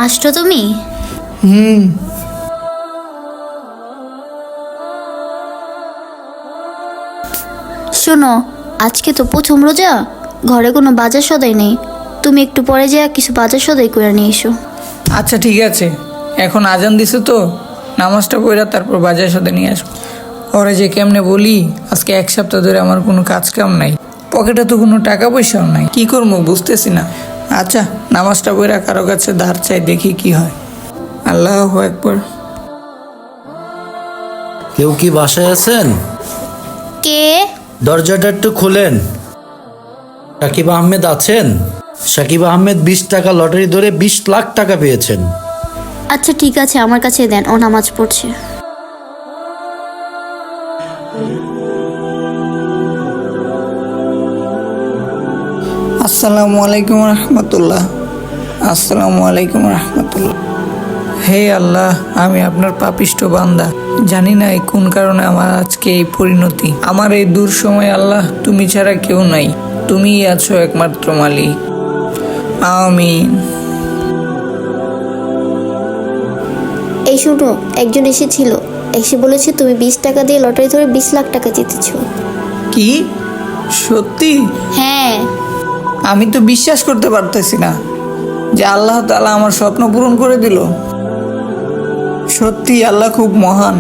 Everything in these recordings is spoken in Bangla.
আসছো তুমি? হুম। শোনো, আজকে তো প্রথম রোজা, ঘরে কোনো বাজার সদাই নেই। তুমি একটু পরে যা কিছু বাজার সদাই করে নিয়ে এসো। আচ্ছা ঠিক আছে, এখন আজান দিছে তো, নামাজটা পড়া তারপর বাজার সাথে নিয়ে আসবো। ওরা যে কেমনে বলি, আজকে এক সপ্তাহ ধরে আমার কোনো কাজ কাম নাই, পকেটে তো কোনো টাকা পয়সাও নাই, কি করবো বুঝতেছি না। আচ্ছা, নামাজটা পড়া কারো কাছে ধার চাই, দেখি কি হয়। আল্লাহু আকবার। কেউ কি বাসায় আছেন? কে? দরজাটা একটু খোলেন। সাকিব আহমেদ আছেন? সাকিব আহমেদ 20 টাকা লটারি ধরে 20 লাখ টাকা পেয়েছেন। আচ্ছা ঠিক আছে, আমার কাছে দেন, ও নামাজ পড়ছে। আসসালামু আলাইকুম রহমতুল্লাহ। আসসালামু আলাইকুম রহমতুল্লাহ। হে আল্লাহ, আমি আপনার পাপিষ্ঠ বান্দা, জানি না এই কোন কারণে আমার আজকে এই পরিণতি। আমার এই দূর সময় আল্লাহ, তুমি ছাড়া কেউ নাই, তুমিই আছো একমাত্র মালিক। আমিন। এই শোনো, একজন এসেছিল, এসে বলেছে তুমি 20 টাকা দিয়ে লটারি ধরে 20 লাখ টাকা জিতেছো। কি সত্যি? হ্যাঁ। আমি তো বিশ্বাস করতে পারতেছি না যে আল্লাহ তাআলা আমার স্বপ্ন পূরণ করে দিল। সত্যি আল্লাহ খুব মহান।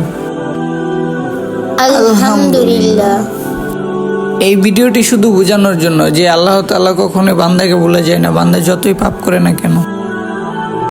আলহামদুলিল্লাহ। এই ভিডিওটি শুধু বোঝানোর জন্য যে আল্লাহ তাআলা কখনো বান্দাকে ভুলে যায় না, বান্দা যতই পাপ করে না কেন।